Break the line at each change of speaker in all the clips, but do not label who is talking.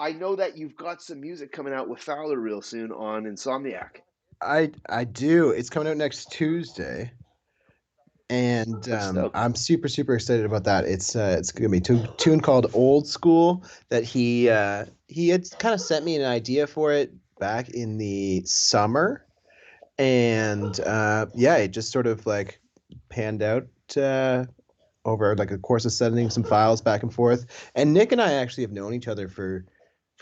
I know that you've got some music coming out with Fowler real soon on Insomniac.
I do. It's coming out next Tuesday, and
I'm stoked.
I'm super excited about that. It's gonna be a tune called "Old School" that he had kind of sent me an idea for it back in the summer, and yeah, it just sort of like panned out over like a course of sending some files back and forth. And Nick and I actually have known each other for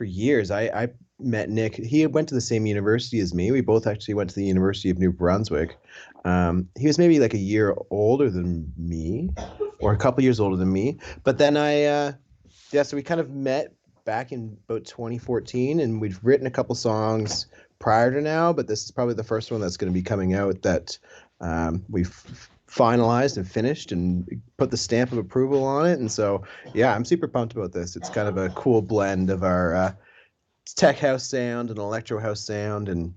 years. I met Nick. He went to the same university as me. We both actually went to the University of New Brunswick. He was maybe like a year older than me, or a couple years older than me. But then yeah, so we kind of met back in about 2014, and we've written a couple songs prior to now. But this is probably the first one that's going to be coming out that we've finalized and finished and put the stamp of approval on it. And so, yeah, I'm super pumped about this. It's kind of a cool blend of our tech house sound and electro house sound, and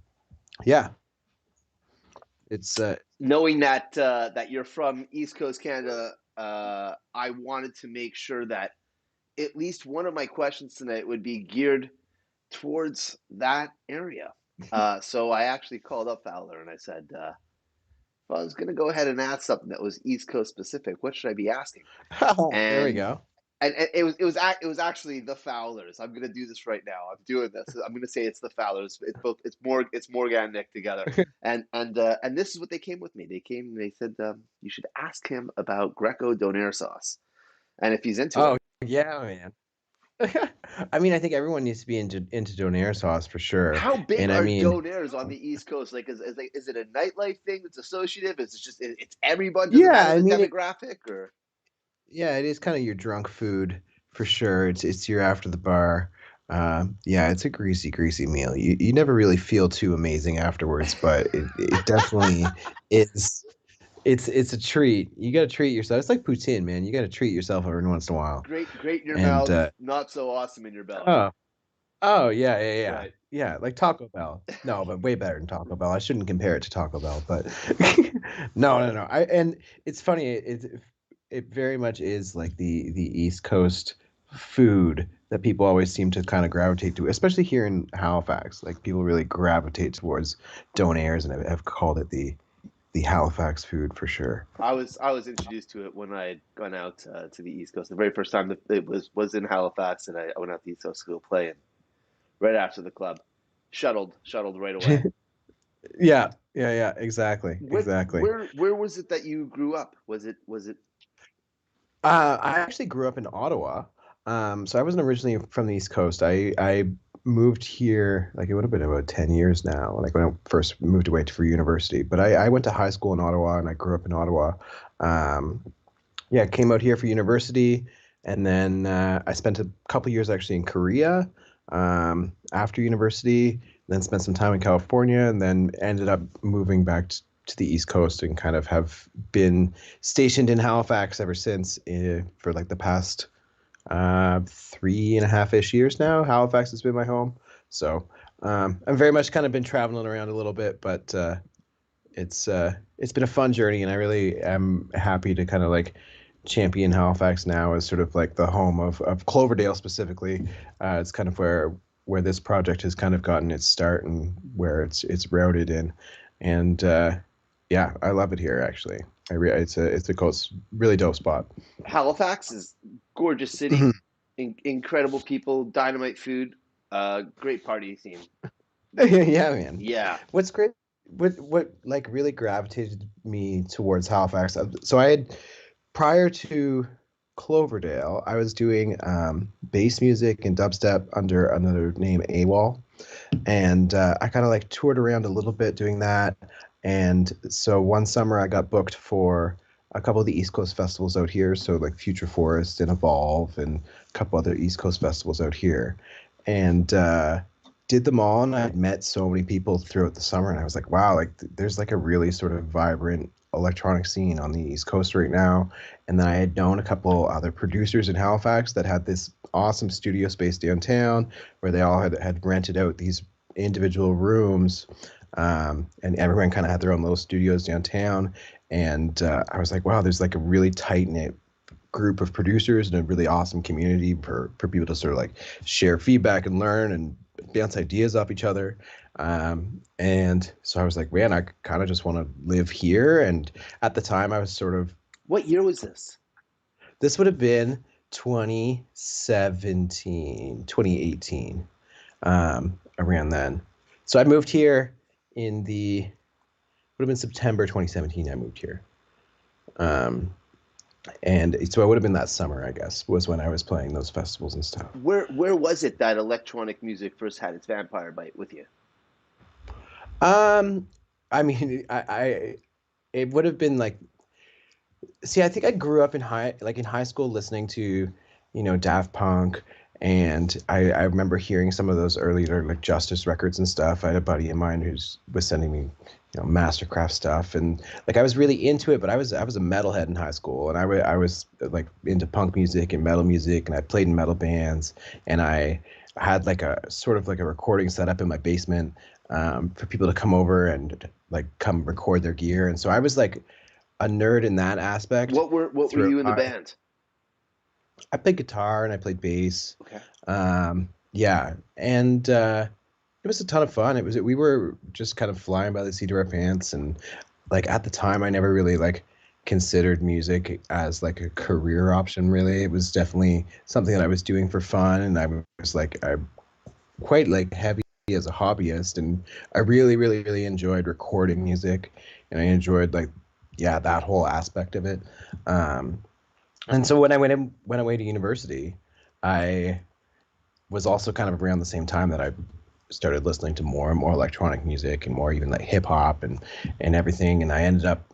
yeah, it's
Knowing that that you're from East Coast Canada, I wanted to make sure that at least one of my questions tonight would be geared towards that area. So I actually called up Fowler and I said, well, I was going to go ahead and ask something that was East Coast specific. What should I be asking?
there we
And
go.
and it was actually the Fowlers. I'm gonna do this right now. I'm doing this. I'm gonna say it's the Fowlers. It's both. It's Morgan and Nick together. And this is what they came with me. They came. They said you should ask him about Greco donair sauce and if he's into it.
Oh yeah, man. I mean, I think everyone needs to be into donair sauce for sure.
How big
And I
are
mean,
donairs on the East Coast? Like, is it a nightlife thing that's associative? Is it just it's everyone? Does it
yeah,
matter
I
the
mean,
demographic or?
yeah, it is kind of your drunk food for sure. It's your after the bar. Yeah, it's a greasy meal. You never really feel too amazing afterwards, but it definitely is. It's a treat. You got to treat yourself. It's like poutine, man. You got to treat yourself every once in a while.
Great in your
And
mouth, not so awesome in your belly.
oh, oh yeah.
Right.
Yeah, like Taco Bell. No, but way better than Taco Bell. I shouldn't compare it to Taco Bell, but no. And it's funny. It very much is like the East Coast food that people always seem to kind of gravitate to, especially here in Halifax. Like people really gravitate towards donairs and have called it the Halifax food for sure.
I was introduced to it when I had gone out to the East Coast. The very first time that it was in Halifax, and I went out to the East Coast to go play, and right after the club, shuttled right away.
Yeah, exactly.
Where was it that you grew up? Was it?
I actually grew up in Ottawa. So I wasn't originally from the East Coast. I moved here like it would have been about 10 years now, like when I first moved away for university. But I went to high school in Ottawa and I grew up in Ottawa. Um, yeah, came out here for university, and then I spent a couple years actually in Korea after university. Then spent some time in California, and then ended up moving back to the East Coast and kind of have been stationed in Halifax ever since for like the past 3.5 ish years now. Halifax has been my home, so I'm very much kind of been traveling around a little bit, but it's been a fun journey, and I really am happy to kind of like champion Halifax now as sort of like the home of Cloverdale specifically. It's kind of where this project has kind of gotten its start and where it's routed in, and yeah, I love it here actually. It's a cool, really dope spot.
Halifax is gorgeous city, incredible people, dynamite food, great party scene.
Yeah, man.
Yeah.
What's great, what like really gravitated me towards Halifax. So I had prior to Cloverdale, I was doing bass music and dubstep under another name, AWOL, and I kind of like toured around a little bit doing that. And so one summer I got booked for a couple of the East Coast festivals out here, so like Future Forest and Evolve and a couple other East Coast festivals out here, and did them all. And I'd met so many people throughout the summer, and I was like, wow, like there's like a really sort of vibrant electronic scene on the East Coast right now. And then I had known a couple other producers in Halifax that had this awesome studio space downtown where they all had rented out these individual rooms, and everyone kind of had their own little studios downtown. And I was like, wow, there's like a really tight knit group of producers and a really awesome community for people to sort of like share feedback and learn and bounce ideas off each other. And so I was like, man, I kind of just want to live here. And at the time, I was sort of,
What year was this?
this would have been 2017, 2018, around then. So I moved here in the, would have been September 2017. I moved here. Um, and so it would have been that summer, I guess, was when I was playing those festivals and stuff.
Where was it that electronic music first had its vampire bite with you?
Um, I mean, it would have been like, see, I think I grew up in high school listening to, Daft Punk, and I remember hearing some of those earlier like Justice records and stuff. I had a buddy of mine who's was sending me, Mastercraft stuff, and like I was really into it. But I was a metalhead in high school, and I was like into punk music and metal music, and I played in metal bands, and I had like a sort of like a recording set up in my basement, for people to come over and like come record their gear, and so I was like a nerd in that aspect
What were
throughout
you in the
my.
band?
I played guitar and I played bass.
Okay.
Yeah, and it was a ton of fun. We were just kind of flying by the seat of our pants, and like at the time, I never really like considered music as like a career option. Really, it was definitely something that I was doing for fun, and I was like I quite like heavy as a hobbyist, and I really, really, really enjoyed recording music, and I enjoyed like yeah that whole aspect of it. Um, and so when I went away to university, I was also kind of around the same time that I started listening to more and more electronic music and more even like hip hop and everything. And I ended up,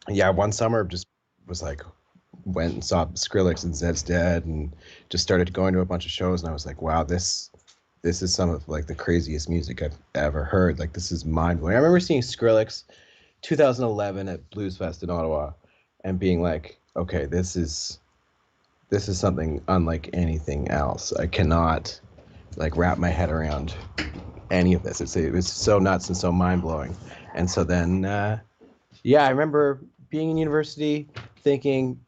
yeah, one summer just was like went and saw Skrillex and Zed's Dead and just started going to a bunch of shows. And I was like, wow, this is some of like the craziest music I've ever heard. Like this is mind blowing. I remember seeing Skrillex 2011 at Blues Fest in Ottawa and being like, okay, this is something unlike anything else. I cannot like wrap my head around any of this. It was so nuts and so mind blowing. And so then, yeah, I remember being in university thinking,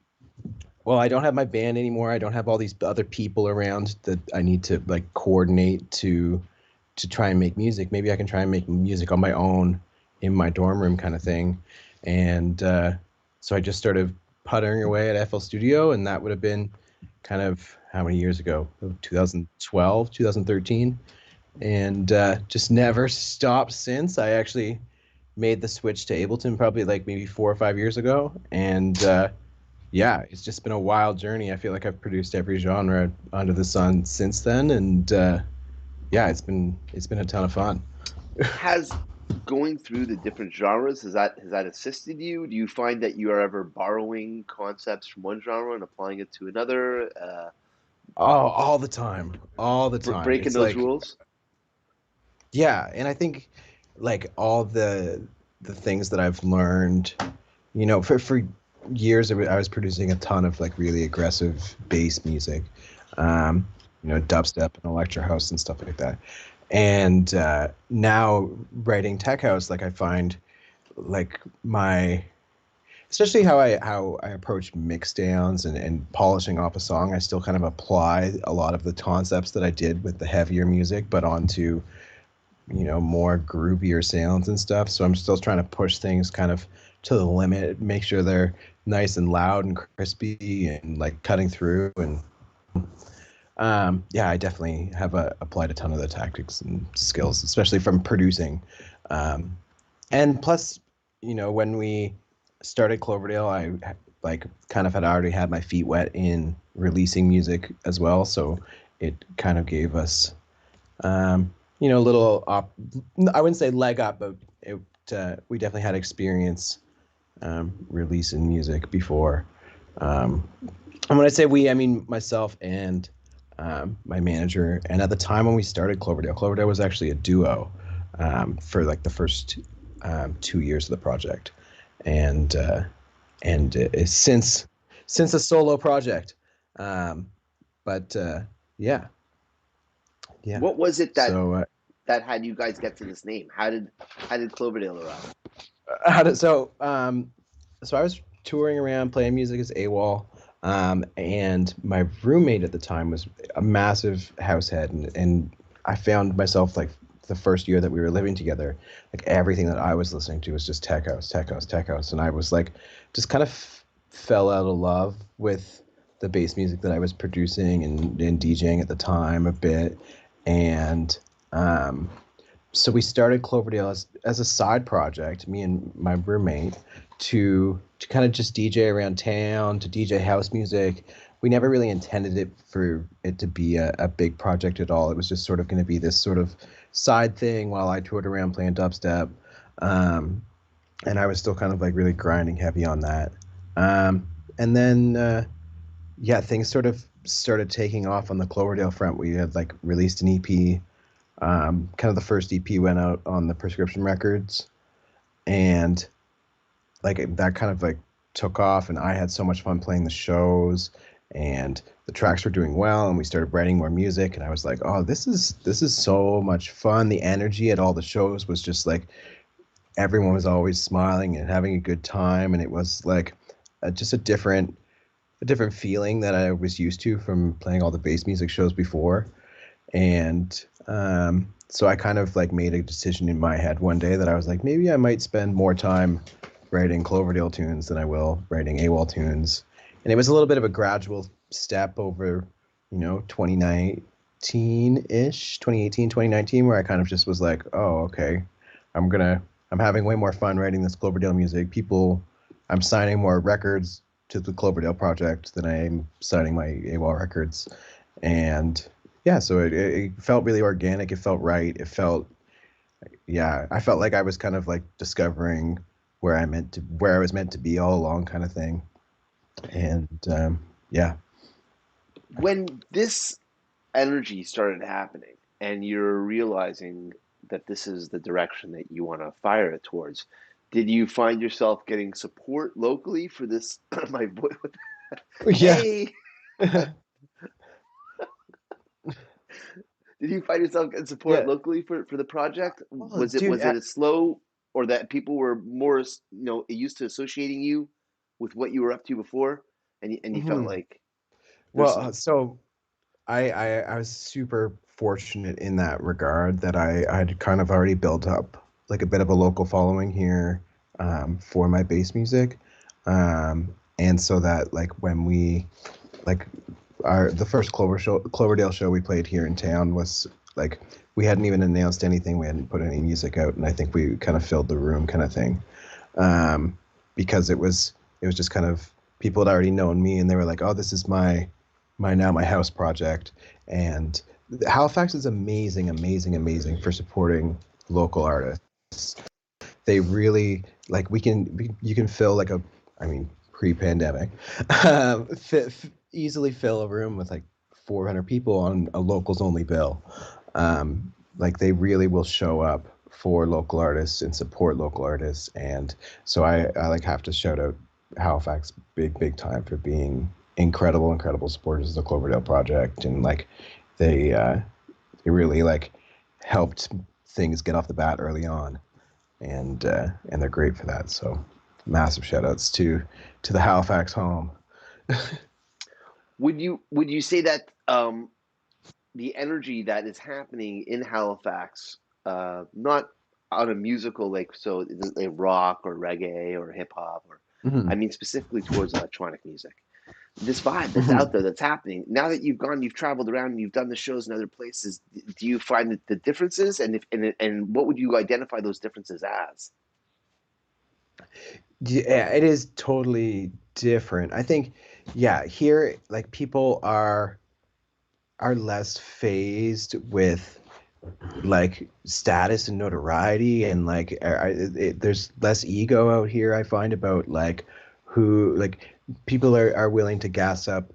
well, I don't have my band anymore. I don't have all these other people around that I need to like coordinate to try and make music. Maybe I can try and make music on my own in my dorm room kind of thing. And so I just started puttering away at FL Studio, and that would have been kind of how many years ago? 2012, 2013, and just never stopped since. I actually made the switch to Ableton probably like maybe 4 or 5 years ago, and yeah, it's just been a wild journey. I feel like I've produced every genre under the sun since then, and yeah, it's been a ton of fun.
Has going through the different genres, has that assisted you? Do you find that you are ever borrowing concepts from one genre and applying it to another?
Oh, all the time, all the time.
Breaking
It's
those
like
rules?
yeah, and I think like all the things that I've learned, for years I was producing a ton of like really aggressive bass music, dubstep and electro house and stuff like that. And now writing tech house, like I find like my especially how I approach mix downs and polishing off a song, I still kind of apply a lot of the concepts that I did with the heavier music, but onto more groovier sounds and stuff. So I'm still trying to push things kind of to the limit, make sure they're nice and loud and crispy and like cutting through. And yeah, I definitely have applied a ton of the tactics and skills, especially from producing. Um, and plus, when we started Cloverdale, I like kind of had already had my feet wet in releasing music as well. So it kind of gave us a little I wouldn't say leg up, but we definitely had experience releasing music before. Um, and when I say we, I mean myself and my manager. And at the time when we started Cloverdale was actually a duo for like the first 2 years of the project, and it's since a solo project. Um, but yeah, yeah.
What was it that
So
that had you guys get to this name? How did Cloverdale arise?
how did so I was touring around playing music as AWOL. And my roommate at the time was a massive house head, and I found myself like the first year that we were living together, like everything that I was listening to was just tech house, tech house, tech house, and I was like, just kind of fell out of love with the bass music that I was producing and DJing at the time a bit, and um, so we started Cloverdale as a side project, me and my roommate, to kind of just DJ around town, to DJ house music. We never really intended it for it to be a big project at all. It was just sort of going to be this sort of side thing while I toured around playing dubstep. Um, and I was still kind of like really grinding heavy on that. And then, yeah, things sort of started taking off on the Cloverdale front. We had like released an EP. Kind of the first EP went out on the Prescription Records, and like that kind of like took off, and I had so much fun playing the shows, and the tracks were doing well, and we started writing more music, and I was like, oh, this is so much fun. The energy at all the shows was just like everyone was always smiling and having a good time, and it was like just a different feeling that I was used to from playing all the bass music shows before. And so I kind of like made a decision in my head one day that I was like, maybe I might spend more time writing Cloverdale tunes than I will writing AWOL tunes. And it was a little bit of a gradual step over, 2019-ish, 2018, 2019, where I kind of just was like, oh, okay, I'm having way more fun writing this Cloverdale music. I'm signing more records to the Cloverdale project than I am signing my AWOL records. And yeah, so it felt really organic. It felt right. Yeah, I felt like I was kind of like discovering where I was meant to be all along, kind of thing. And yeah.
When this energy started happening and you're realizing that this is the direction that you want to fire it towards, did you find yourself getting support locally for this? My voice.
Yeah.
Hey, did you find yourself getting support
Yeah.
locally for the project?
Well,
Was it
dude,
was it a slow, or that people were more used to associating you with what you were up to before, and you felt
mhm.
like there's
Well,
some.
so I was super fortunate in that regard that I'd kind of already built up like a bit of a local following here, for my bass music. And so that like when we like the first Cloverdale show we played here in town was like we hadn't even announced anything, we hadn't put any music out, and I think we kind of filled the room, kind of thing. Because it was just kind of people had already known me, and they were like, oh, this is my house project. And Halifax is amazing, amazing, amazing for supporting local artists. They really like you can fill like I mean, pre-pandemic, easily fill a room with like 400 people on a locals only bill. Like they really will show up for local artists and support local artists. And so I like have to shout out Halifax big time for being incredible supporters of the Cloverdale project. And like they really like helped things get off the bat early on, and they're great for that. So massive shout outs to the Halifax home.
Would you say that the energy that is happening in Halifax, not on a musical like like rock or reggae or hip hop, or I
Mhm.
mean specifically towards electronic music, this vibe that's out
Mhm.
there that's happening now that you've traveled around and you've done the shows in other places, do you find that the differences, and what would you identify those differences as?
Yeah, it is totally different. I think, yeah, here like people are less phased with like status and notoriety, and like there's less ego out here. I find about like who like people are willing to gas up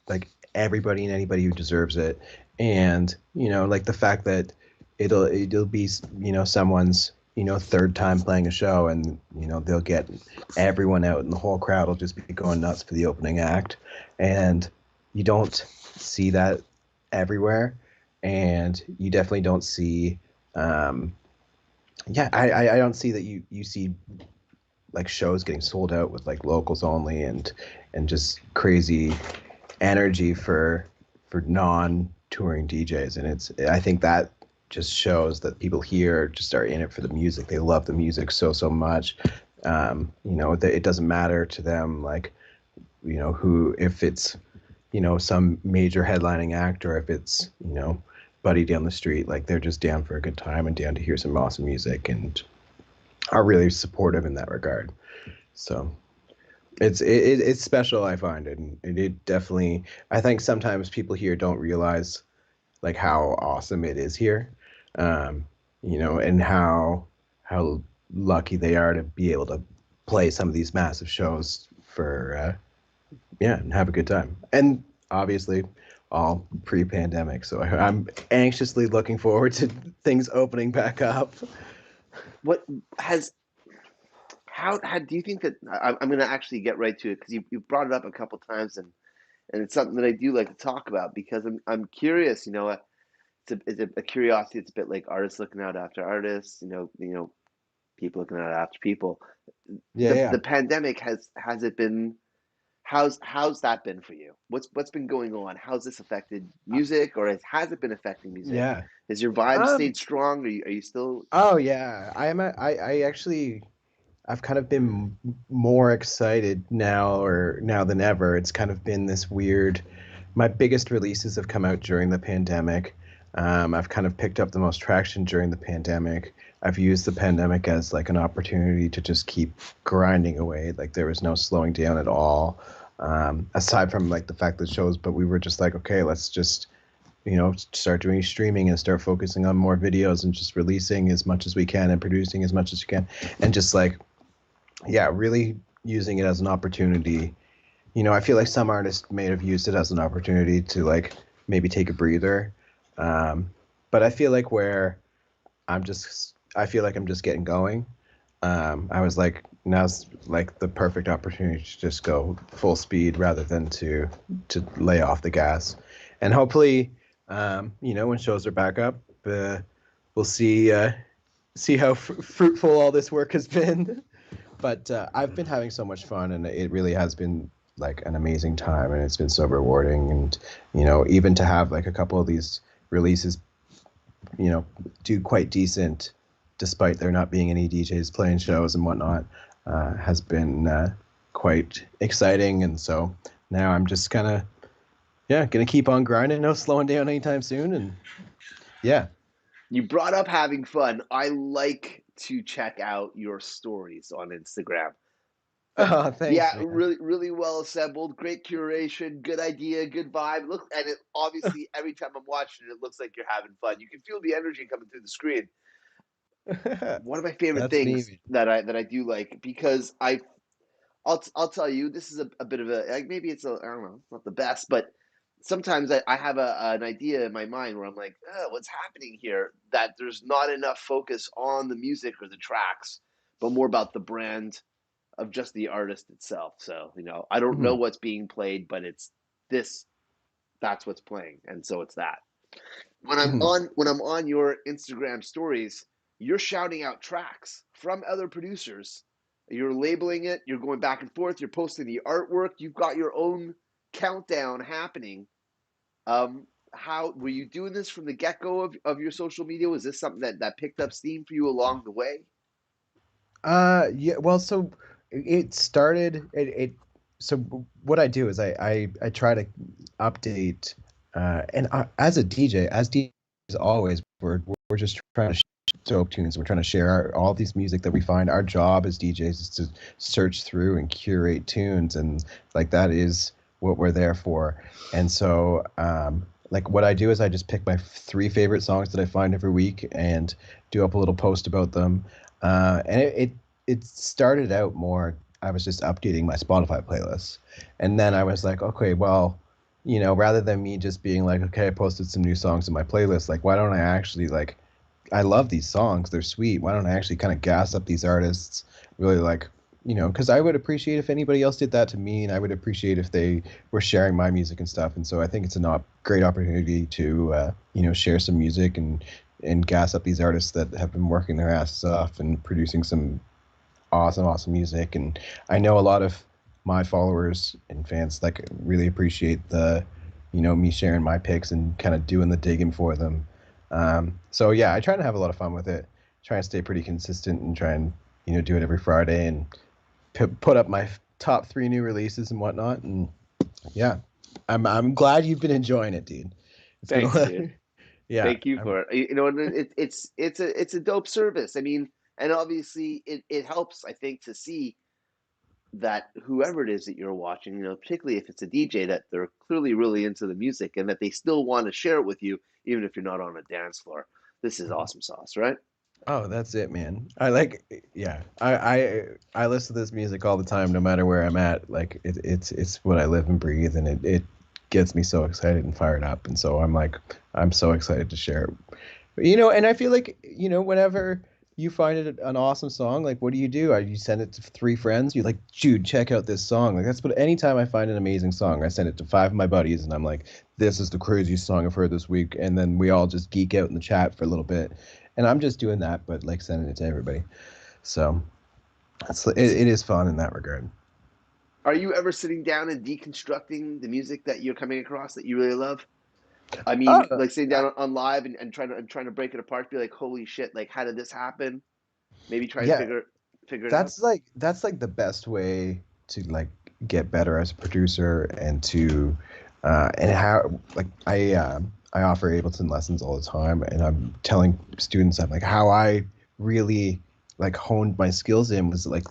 like everybody and anybody who deserves it. And like the fact that it'll be someone's third time playing a show, and they'll get everyone out, and the whole crowd will just be going nuts for the opening act. And you don't see that everywhere, and you definitely don't see, yeah, I don't see that you see like shows getting sold out with like locals only, and just crazy energy for non-touring DJs. And I think that just shows that people here just are in it for the music. They love the music so much. That it doesn't matter to them, like, who, if it's, some major headlining act, or if it's, buddy down the street. Like, they're just down for a good time and down to hear some awesome music, and are really supportive in that regard. So it's special, I find. And it definitely, I think sometimes people here don't realize like how awesome it is here, um, and how lucky they are to be able to play some of these massive shows for yeah, and have a good time. And obviously, all pre-pandemic, so I'm anxiously looking forward to things opening back up.
What has how do you think that I'm going to actually get right to it because you brought it up a couple times, and it's something that I do like to talk about because I'm curious. It's a curiosity. It's a bit like artists looking out after artists. People looking out after people.
Yeah, yeah.
The pandemic has it been how's that been for you? What's been going on? How's this affected music, or has it been affecting music?
Yeah.
Has your vibe
Um.
stayed strong? Are you still?
Oh yeah. I actually, I've kind of been more excited now than ever. It's kind of been this weird. My biggest releases have come out during the pandemic. I've kind of picked up the most traction during the pandemic. I've used the pandemic as like an opportunity to just keep grinding away. Like, there was no slowing down at all. Aside from like the fact that shows, but we were just like, okay, let's just, start doing streaming and start focusing on more videos and just releasing as much as we can and producing as much as we can, and just like, yeah, really using it as an opportunity. I feel like some artists may have used it as an opportunity to like maybe take a breather. Um, but I feel like I feel like I'm just getting going. I was like, now's like the perfect opportunity to just go full speed rather than to lay off the gas. And hopefully, when shows are back up, we'll see how fruitful all this work has been. But I've been having so much fun, and it really has been like an amazing time, and it's been so rewarding. And even to have like a couple of these releases, do quite decent, despite there not being any DJs playing shows and whatnot, has been quite exciting. And so now I'm just kind of, yeah, gonna keep on grinding, no slowing down anytime soon. And yeah.
You brought up having fun. I like to check out your stories on Instagram.
Oh, thanks,
Yeah,
man.
really, really well assembled. Great curation. Good idea. Good vibe. Look, and it obviously every time I'm watching it, it looks like you're having fun. You can feel the energy coming through the screen. One of my favorite
That's
things
me.
that I do like because I'll tell you this is a bit of a like maybe it's a I don't know it's not the best but sometimes I have an idea in my mind where I'm like what's happening here that there's not enough focus on the music or the tracks but more about the brand of just the artist itself. So I don't know
Mhm.
what's being played, but it's this that's what's playing, and so it's that.
Mhm.
When I'm on your Instagram stories, you're shouting out tracks from other producers. You're labeling it, you're going back and forth, you're posting the artwork, you've got your own countdown happening. How were you doing this from the get-go of your social media? Was this something that picked up steam for you along the way?
Yeah, well, so it started so what I do is I try to update, and as a DJ, as DJs always, we're just trying to dope tunes. We're trying to share all these music that we find. Our job as DJs is to search through and curate tunes, and like that is what we're there for. And so like what I do is I just pick my three favorite songs that I find every week and do up a little post about them. And it started out more, I was just updating my Spotify playlist. And then I was like, okay, well, rather than me just being like, okay, I posted some new songs in my playlist, like, why don't I actually, like, I love these songs, they're sweet. Why don't I actually kind of gas up these artists? Really, like, because I would appreciate if anybody else did that to me, and I would appreciate if they were sharing my music and stuff. And so I think it's a great opportunity to, share some music and gas up these artists that have been working their asses off and producing some awesome music, and I know a lot of my followers and fans like really appreciate the, me sharing my picks and kind of doing the digging for them. So yeah, I try to have a lot of fun with it. Try and stay pretty consistent and try and do it every Friday and put up my top three new releases and whatnot. And yeah, I'm glad you've been enjoying it, dude. It's been
Thanks, dude.
yeah.
Thank you
I'm,
for it. And it's a dope service. I mean, and obviously it helps, I think, to see that whoever it is that you're watching, particularly if it's a DJ, that they're clearly really into the music and that they still want to share it with you, even if you're not on a dance floor. This is awesome sauce, right?
oh, that's it, man. Yeah. I listen to this music all the time, no matter where I'm at. Like it's what I live and breathe, and it gets me so excited and fired up. And so I'm so excited to share it. And I feel like, whenever you find it an awesome song, like, what do? You send it to three friends. You're like, Jude, check out this song. Like, that's what, anytime I find an amazing song, I send it to five of my buddies, and I'm like, this is the craziest song I've heard this week. And then we all just geek out in the chat for a little bit. And I'm just doing that, but like sending it to everybody. So it is fun in that regard.
Are you ever sitting down and deconstructing the music that you're coming across that you really love? I
Oh,
mean, like sitting down on live and trying to break it apart, be like, holy shit, like how did this happen? Maybe try and
yeah.
figure it out.
That's like the best way to like get better as a producer and to and how like I offer Ableton lessons all the time, and I'm telling students I'm like how I really like honed my skills in was like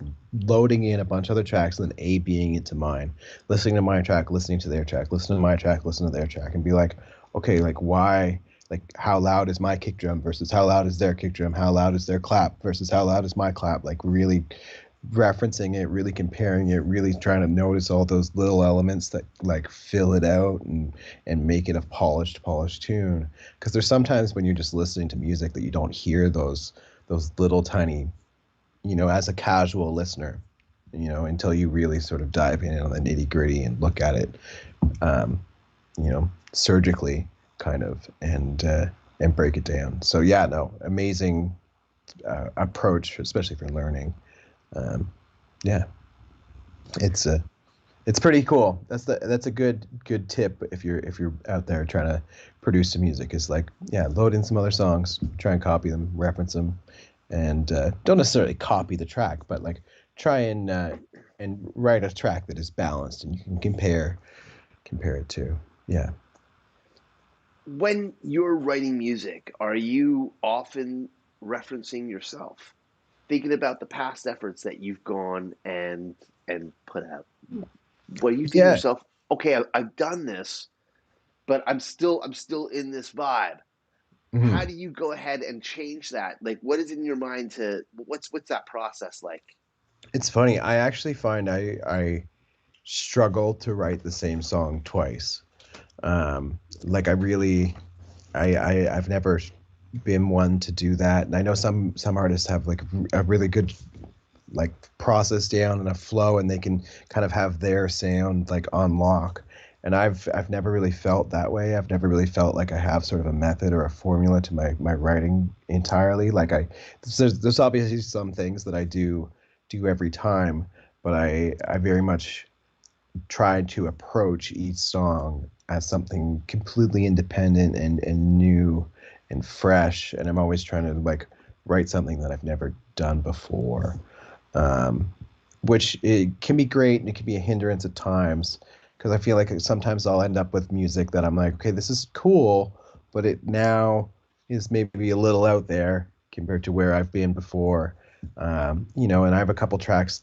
loading in a bunch of other tracks and then A being into mine, listening to my track, listening to their track, listening to my track, listening to their track, and be like, okay, like why, like how loud is my kick drum versus how loud is their kick drum, how loud is their clap versus how loud is my clap, like really referencing it, really comparing it, really trying to notice all those little elements that like fill it out and make it a polished tune. Because there's sometimes when you're just listening to music that you don't hear those little tiny, as a casual listener, until you really sort of dive in on the nitty gritty and look at it, um, surgically kind of, and break it down. So yeah, no, amazing approach, especially for learning. Um, yeah, it's it's pretty cool. That's a good tip if you're out there trying to produce some music. Is like, yeah, load in some other songs, try and copy them, reference them, and don't necessarily copy the track, but like try and write a track that is balanced and you can compare it to. Yeah.
When you're writing music, are you often referencing yourself, thinking about the past efforts that you've gone and put out? What are you thinking to
Yeah.
yourself? Okay, I've done this, but I'm still in this vibe. How
Mhm.
do you go ahead and change that? Like, what is in your mind to what's that process like?
It's funny. I actually find I struggle to write the same song twice. Like I really, I've never been one to do that, and I know some artists have like a really good like process down and a flow, and they can kind of have their sound like on lock. And I've never really felt that way. I've never really felt like I have sort of a method or a formula to my writing entirely. Like there's obviously some things that I do every time, but I very much tried to approach each song as something completely independent and new and fresh. And I'm always trying to like write something that I've never done before, um, which it can be great and it can be a hindrance at times because I feel like sometimes I'll end up with music that I'm like, okay, this is cool, but it now is maybe a little out there compared to where I've been before. And I have a couple tracks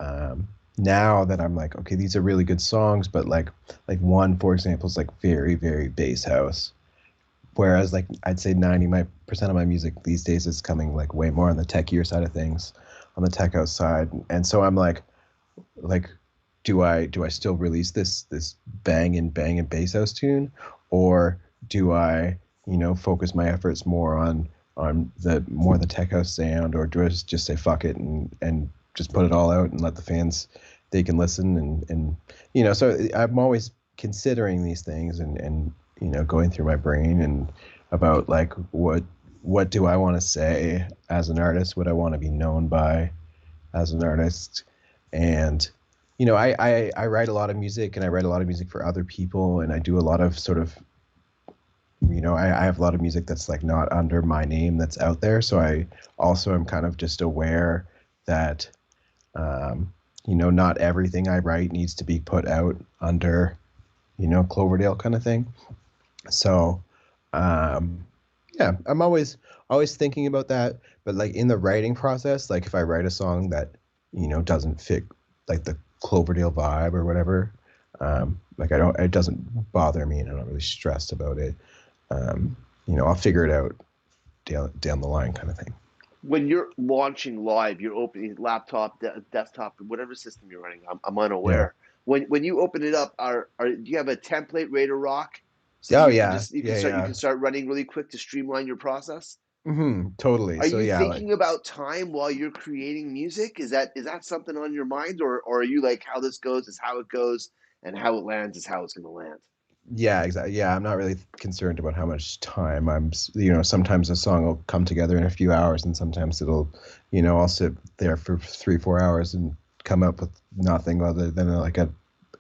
um, now that I'm like, okay, these are really good songs, but like one, for example, is like very, very bass house. Whereas like I'd say 90% of my music these days is coming like way more on the techier side of things, on the tech house side. And so I'm like, do I still release this bang and bass house tune, or do I focus my efforts more on the tech house sound, or do I just say fuck it and just put it all out and let the fans, they can listen, and so I'm always considering these things and going through my brain and about like what do I want to say as an artist, what I want to be known by, as an artist. And I write a lot of music, and I write a lot of music for other people, and I do a lot of sort of, I have a lot of music that's like not under my name that's out there. So I also am kind of just aware that um, not everything I write needs to be put out under, Cloverdale kind of thing. So, um, yeah, I'm always thinking about that. But like in the writing process, like if I write a song that doesn't fit like the Cloverdale vibe or whatever, like I don't, it doesn't bother me, and I'm not really stressed about it. I'll figure it out down the line, kind of thing.
When you're launching live, you're opening laptop, desktop, whatever system you're running. I'm
Yeah.
unaware. When you open it up, do you have a template ready to rock, so
Oh
you can
yeah,
just you can
yeah,
start you
yeah.
can start running really quick to streamline your process?
Totally.
Are
So
you
yeah, like
thinking about time while you're creating music? Is that something on your mind, or are you like, how this goes is how it goes, and how it lands is how it's going to land?
yeah, exactly. Yeah, I'm not really concerned about how much time sometimes a song will come together in a few hours, and sometimes it'll, I'll sit there for 3, 4 hours and come up with nothing other than like a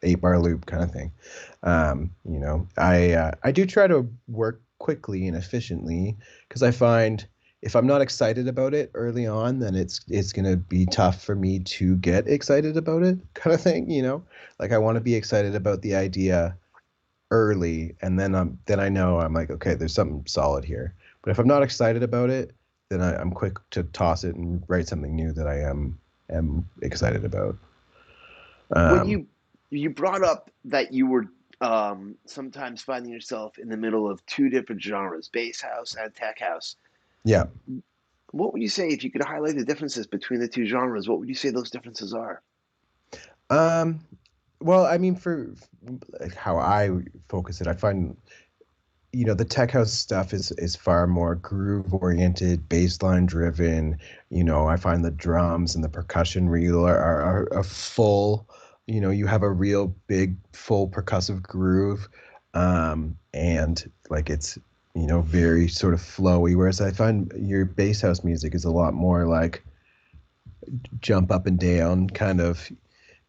8 bar loop kind of thing. I do try to work quickly and efficiently, because I find if I'm not excited about it early on, then it's gonna be tough for me to get excited about it, kind of thing. Like I want to be excited about the idea early, and then I know I'm like, okay, there's something solid here. But if I'm not excited about it, then I'm quick to toss it and write something new that I am excited about.
When
Um,
you brought up that you were sometimes finding yourself in the middle of two different genres, bass house and tech house.
yeah.
What would you say, if you could highlight the differences between the two genres? What would you say those differences are?
Um, well, I mean, for like how I focus it, I find the tech house stuff is far more groove oriented, bass line driven. I find the drums and the percussion reel are full. You have a real big full percussive groove, and like it's very sort of flowy. Whereas I find your bass house music is a lot more like jump up and down, kind of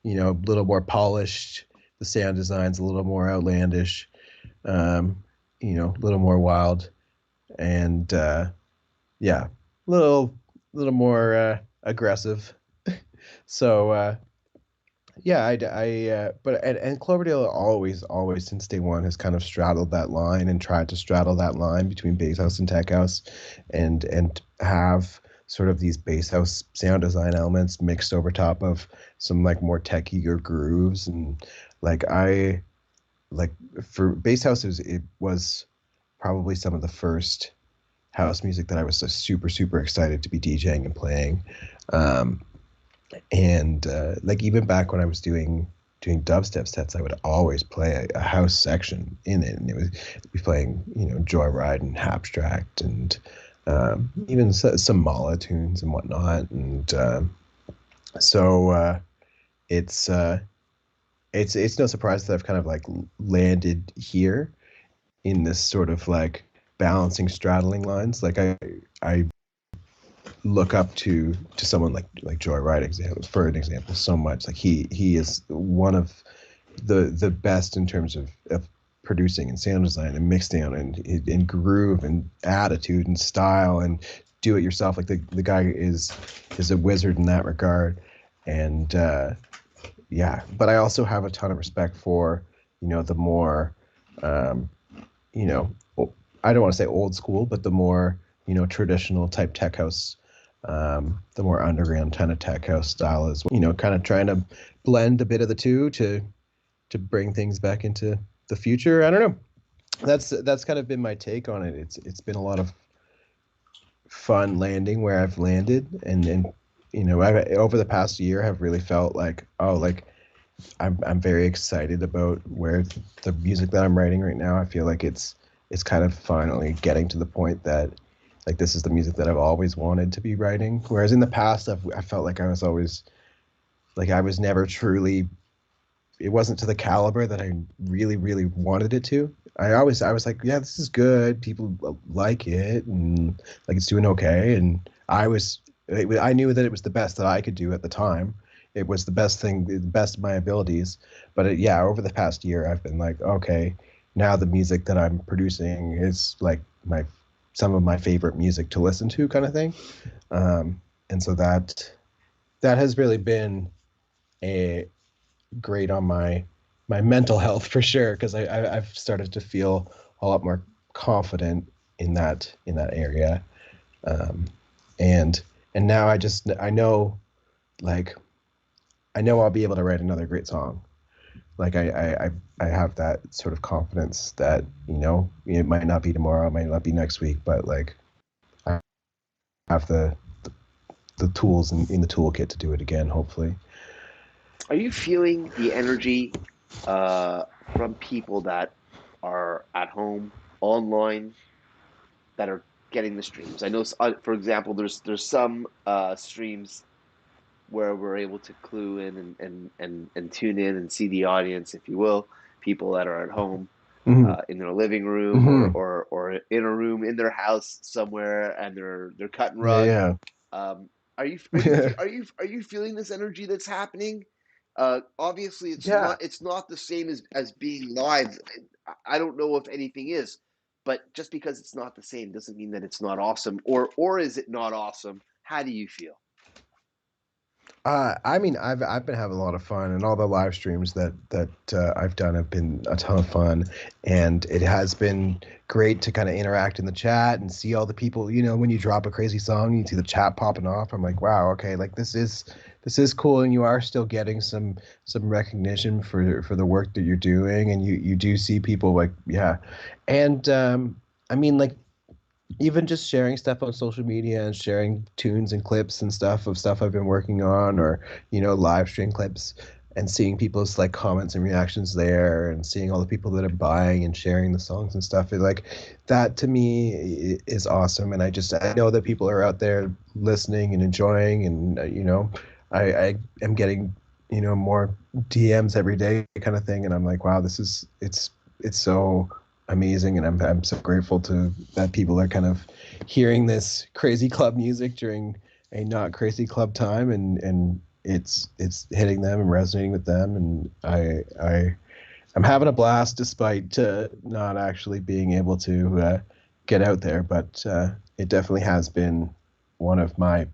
a little more polished. The sound design's a little more outlandish, um, a little more wild, and yeah, little little more aggressive. So yeah, but and Cloverdale always since day one has kind of straddled that line and tried to straddle that line between bass house and tech house, and have sort of these bass house sound design elements mixed over top of some like more techier grooves. And like I like for bass house, it was probably some of the first house music that I was so super excited to be DJing and playing. Um, and like even back when I was doing dubstep sets, I would always play a house section in it, and it was be playing Joyride and Abstract, and even some Mala tunes and whatnot. And so it's it's no surprise that I've kind of like landed here in this sort of like balancing straddling lines. Like I look up to someone like Joyride example for an example so much. Like he is one of the best in terms of producing and sound design and mix down and groove and attitude and style and do it yourself. Like the guy is a wizard in that regard. And yeah, but I also have a ton of respect for the more um, you know, I don't want to say old school, but the more, traditional type tech house, the more underground kind of tech house style as well. Kind of trying to blend a bit of the two to bring things back into the future. I don't know. That's kind of been my take on it. It's been a lot of fun landing where I've landed, and I over the past year have really felt like, oh, like I'm very excited about where the music that I'm writing right now. I feel like it's kind of finally getting to the point that like this is the music that I've always wanted to be writing. Whereas in the past, I felt like I was always like I was never truly. It wasn't to the caliber that I really wanted it to. I was like, yeah, this is good. People like it, and like it's doing okay. And I was I knew that it was the best that I could do at the time. It was the best thing, the best of my abilities. But yeah, over the past year, I've been like, okay, now the music that I'm producing is like my some of my favorite music to listen to, kind of thing. And so that has really been a great on my mental health for sure, because I've started to feel a lot more confident in that area. Um, and and now I know, like, I know I'll be able to write another great song. Like I have that sort of confidence that, it might not be tomorrow, it might not be next week, but like I have the tools in the toolkit to do it again, hopefully.
Are you feeling the energy uh, from people that are at home, online, that are getting the streams? I know, for example, there's some streams where we're able to clue in and tune in and see the audience, if you will, people that are at home
Hmm.
in their living room
Hmm.
or in a room in their house somewhere, and they're cutting
Yeah,
rug.
yeah.
Um, are you feeling this energy that's happening? Obviously,
Yeah.
it's not the same as being live. I don't know if anything is, but just because it's not the same doesn't mean that it's not awesome. Or is it not awesome? How do you feel?
I mean, I've been having a lot of fun, and all the live streams that I've done have been a ton of fun, and it has been great to kind of interact in the chat and see all the people. When you drop a crazy song, you see the chat popping off. I'm like, wow, okay, like this is cool, and you are still getting some recognition for the work that you're doing, and you do see people, like, yeah, and I mean, like, even just sharing stuff on social media and sharing tunes and clips and stuff of stuff I've been working on, or live stream clips, and seeing people's like comments and reactions there, and seeing all the people that are buying and sharing the songs and stuff, like that to me is awesome. And I know that people are out there listening and enjoying, and I am getting more DMs every day, kind of thing, and I'm like, wow, it's so amazing, and I'm so grateful to that people are kind of hearing this crazy club music during a not crazy club time, and it's hitting them and resonating with them, and I'm having a blast despite not actually being able to get out there, but it definitely has been one of my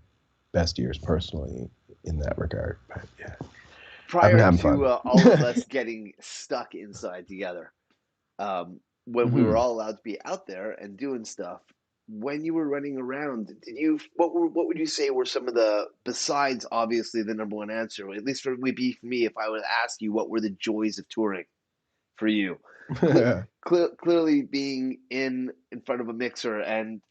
best years personally in that regard. But yeah, I've been
Prior
having
to
fun.
all of us getting stuck inside together, when we were
Hmm.
all allowed to be out there and doing stuff, when you were running around, what would you say were some of the, besides obviously the number one answer, at least for me, if I would ask you what were the joys of touring for you? Cle- Clearly being in front of a mixer and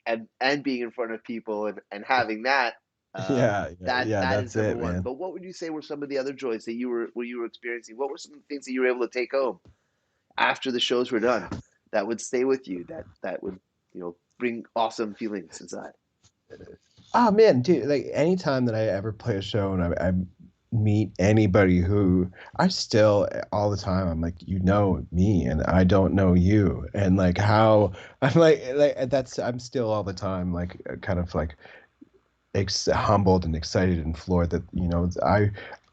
being in front of people and having that,
Yeah, yeah, yeah,
that is
that's
number
it,
one.
man.
But what would you say were some of the other joys that you were experiencing? What were some of the things that you were able to take home after the shows were done that would stay with you, that would bring awesome feelings inside?
Oh man, dude! Like, anytime that I ever play a show and I meet anybody who I still all the time, I'm like, me and I don't know you, and like how I'm like that's I'm still all the time like kind of like humbled and excited and floored that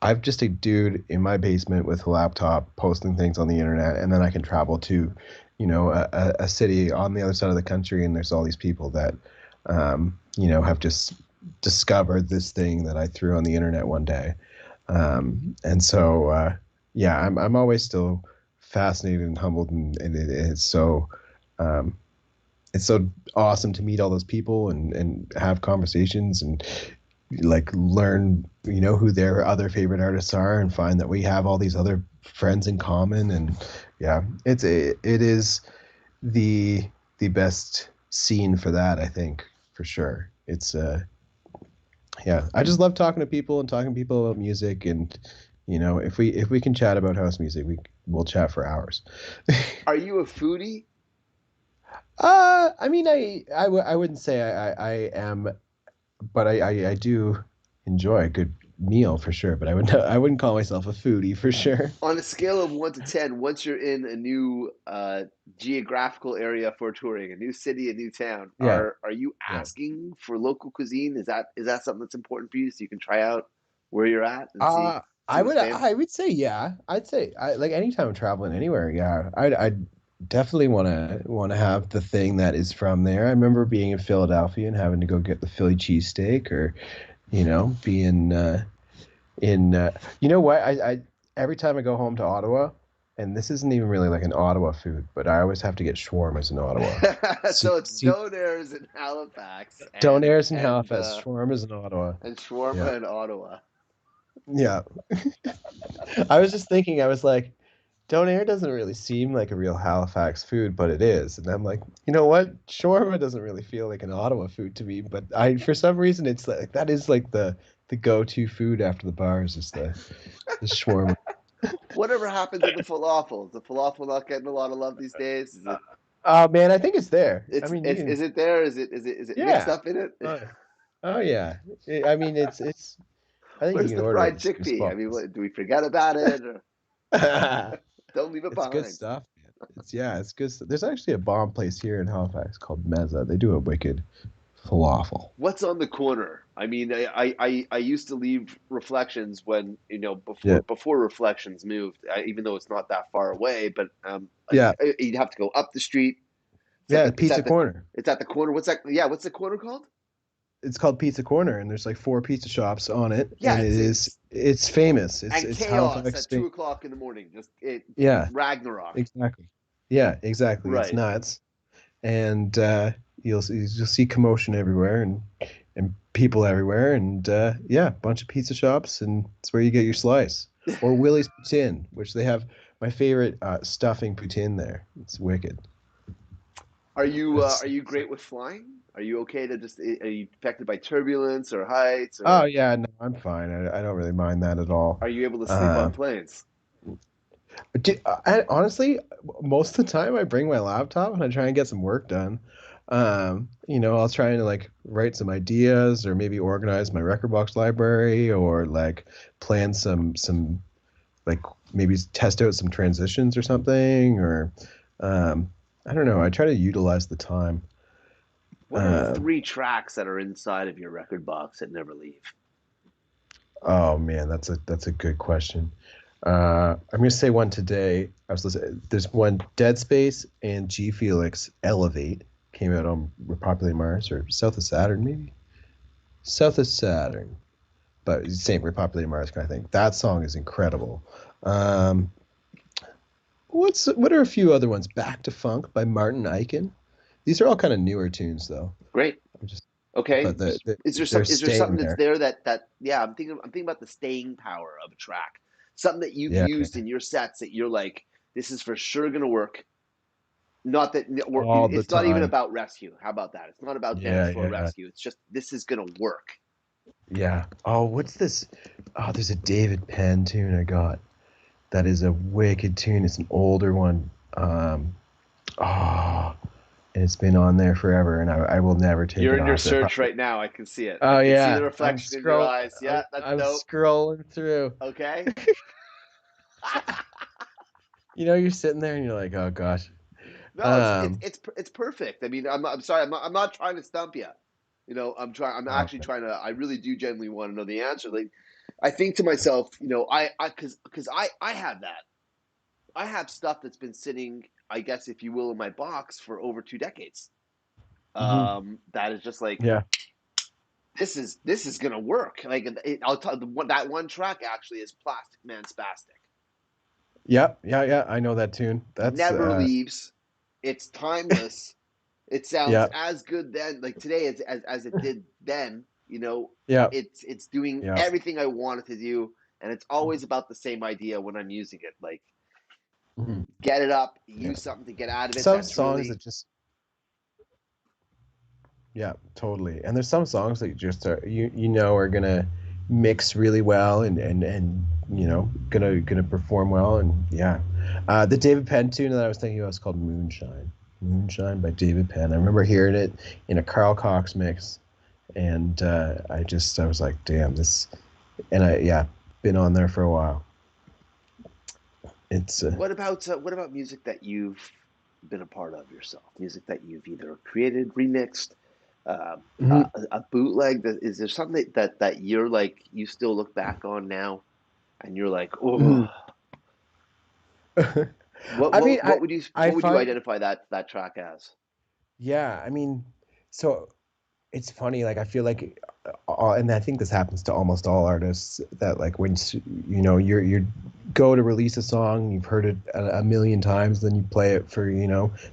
I'm just a dude in my basement with a laptop posting things on the internet, and then I can travel to a city on the other side of the country, and there's all these people that have just discovered this thing that I threw on the internet one day. And so yeah, I'm always still fascinated and humbled, and um, it's so awesome to meet all those people and have conversations and like learn who their other favorite artists are, and find that we have all these other friends in common. And yeah, it is the the best scene for that, I think, for sure. It's yeah, I just love talking to people and talking to people about music, and if we can chat about house music, we'll chat for hours.
Are you a foodie?
I mean, I wouldn't say I am, but I do enjoy a meal for sure, but I wouldn't call myself a foodie for sure.
On a scale of 1 to 10, once you're in a new geographical area for touring, a new city, a new town,
Yeah,
are you
yeah.
asking for local cuisine? Is that something that's important for you so you can try out where you're at and see
Uh,
see what's famous?
I would say yeah. I'd say I like anytime I'm traveling anywhere, yeah. I'd definitely want to have the thing that is from there. I remember being in Philadelphia and having to go get the Philly cheesesteak, or being in you know what I every time I go home to Ottawa, and this isn't even really like an Ottawa food, but I always have to get shawarmas in Ottawa.
So it's
See,
Donairs in Halifax
Donairs in Halifax, shawarmas in Ottawa.
and
Yeah,
shawarma in Ottawa.
yeah. I was just thinking, I was like, Donair doesn't really seem like a real Halifax food, but it is. And I'm like, you know what? Shawarma doesn't really feel like an Ottawa food to me, but I for some reason it's like that is like the go-to food after the bars is the shawarma.
Whatever happened to the falafel? Is the falafel not getting a lot of love these days? Is
Uh,
it?
oh man, I think it's there. I
It's
mean, you
it's
can
is it there? Is it mixed
yeah.
up in it?
Oh, oh yeah. I mean, it's I think you
Where's
can
the
order it
fried
in some
chickpea? I mean,
spots.
do we forget about it or don't leave it
It's good
behind?
stuff, man. It's good stuff. There's actually a bomb place here in Halifax called Meza. They do a wicked falafel.
What's on the corner? I mean, I used to leave Reflections when
Yeah.
before Reflections moved, even though it's not that far away, but
Yeah.
you'd have to go up the street. It's at
Yeah,
the it's
Pizza
at the
Corner.
it's at the corner. What's that? Yeah, what's the corner called?
It's called Pizza Corner, and there's like four pizza shops on it,
Yeah,
and it's famous.
and
It's
chaos
Halifax
at two
famous.
o'clock in the morning. Just it
Yeah,
Ragnarok.
exactly. Yeah, exactly. It's
Right.
nuts, and you'll see commotion everywhere, and people everywhere, and yeah, a bunch of pizza shops, and it's where you get your slice. Or Willie's Poutine, which they have my favorite stuffing poutine there. It's wicked.
Are
It's,
you
it's
great with flying? Are you okay to just are you affected by turbulence or heights
oh
or
yeah, no, I'm fine. I don't really mind that at all.
are you able to sleep on
Uh,
planes?
honestly, most of the time I bring my laptop and I try and get some work done. I'll try and like write some ideas or maybe organize my record box library or like plan some like maybe test out some transitions or something or um, I don't know. I try to utilize the time.
What are the
Um,
three tracks that are inside of your record box that never leave?
oh man, that's a good question. I'm gonna say one today. I was listening. There's one Dead Space and G Felix Elevate came out on Repopulate Mars or South of Saturn maybe. South of Saturn, but same Repopulate Mars kind of thing. That song is incredible. Um, what are a few other ones? Back to Funk by Martin Eichen. These are all kind of newer tunes though.
Great.
I'm just
Okay.
but they're
Is there
staying
something that's
there.
there that yeah, I'm thinking about the staying power of a track. Something that you've
Yeah,
used in your sets that you're like, this is for sure gonna work. Not that
all the
it's not even
time.
about rescue. How about that? It's not about dance
Yeah,
floor
yeah.
rescue. It's just this is gonna work.
Yeah. Oh, what's this? Oh, there's a David Penn tune I got. That is a wicked tune. It's an older one. Oh, and it's been on there forever, and I will never take
You're
it
in your
off. They're
search
probably.
right now. I can see it. I
Oh
can see the
yeah, I'm
reflection in your
scroll.
eyes. Yeah, that's
I'm
dope.
scrolling through.
Okay.
You're sitting there and you're like, oh gosh.
No,
Um.
it's perfect. I mean, I'm sorry. I'm not trying to stump you. I'm trying. I'm
Oh,
actually trying to. I really do genuinely want to know the answer. Like, I think to myself, because I have that. I have stuff that's been sitting, I guess, if you will, in my box for over 2 decades.
hmm
That is just like
Yeah.
this is gonna work. Like, I'll tell that one track actually is Plastic Man Spastic.
Yeah. Yeah. Yeah. I know that tune. That's
Never leaves. It's timeless. It sounds
yeah.
as good then, like today, as it did then.
Yeah.
It's doing
Yeah.
everything I want it to do, and it's always about the same idea when I'm using it. Like,
Mhm.
get it up,
Yeah.
use something to get out of it.
Some
That's
songs
really
that just yeah, totally. And there's some songs that you just are are gonna mix really well and gonna perform well and yeah. The David Penn tune that I was thinking of was called Moonshine. Moonshine by David Penn. I remember hearing it in a Carl Cox mix and I was like, damn, and I yeah, been on there for a while. It's
What about music that you've been a part of yourself? Music that you've either created, remixed, uh,
mhm.
a bootleg. Is there something that you're like you still look back on now and you're like, oh,
Mhm. I mean, I
what would you
find
identify that track as?
yeah, I mean, so it's funny, like I feel like and I think this happens to almost all artists that like when you go to release a song, you've heard it a million times, then you play it for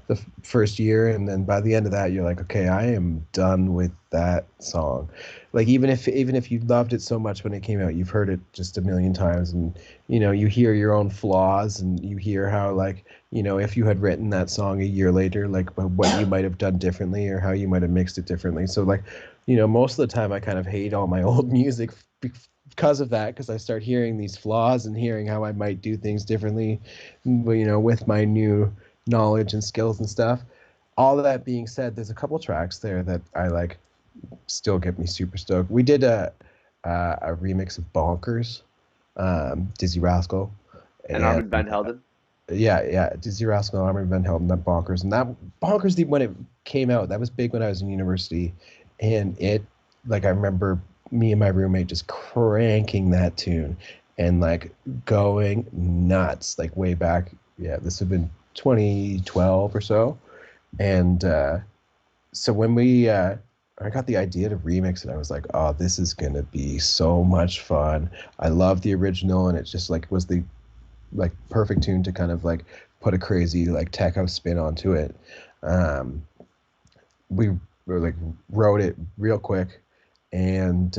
the first year, and then by the end of that you're like, okay, I am done with that song. Like even if you loved it so much when it came out, you've heard it just a million times, and you hear your own flaws, and you hear how like if you had written that song a year later, like what you might have done differently or how you might have mixed it differently. So like, most of the time I kind of hate all my old music because of that, because I start hearing these flaws and hearing how I might do things differently, with my new knowledge and skills and stuff. All of that being said, there's a couple tracks there that I like still get me super stoked. We did a remix of Bonkers, Dizzy Rascal,
And
and
Armin van Helden.
yeah, Dizzy Rascal, Armin Van Helden, that Bonkers, and that Bonkers, when it came out, that was big when I was in university, and it, like, I remember me and my roommate just cranking that tune, and like going nuts, like way back. Yeah, this would have been 2012 or so, and so when I got the idea to remix it, I was like, oh, this is gonna be so much fun. I love the original, and it just like was the like perfect tune to kind of like put a crazy like tech house spin onto it. Um, we were like wrote it real quick, and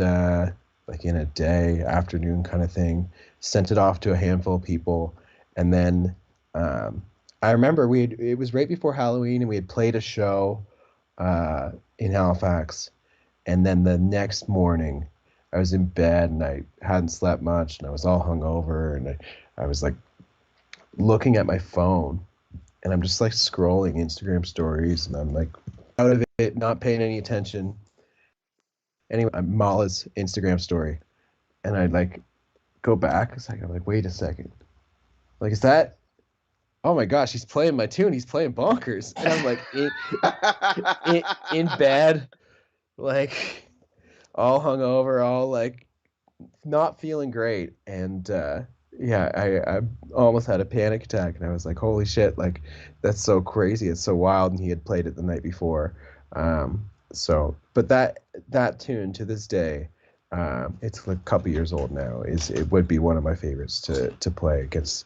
like in a day, afternoon kind of thing, sent it off to a handful of people, and then um, I remember it was right before Halloween, and we had played a show in Halifax, and then the next morning. I was in bed and I hadn't slept much and I was all hungover and I was like looking at my phone and I'm just like scrolling Instagram stories and I'm like out of it, not paying any attention. Anyway, I'm Mala's Instagram story and I like go back a second. I'm like, wait a second. Like, is that? Oh my gosh, he's playing my tune. He's playing Bonkers. And I'm like in bed, like all hungover, all like not feeling great. And yeah, I almost had a panic attack and I was like, holy shit, like that's so crazy. It's so wild. And he had played it the night before. But that tune to this day, it's like a couple years old now, is it would be one of my favorites to play. Gets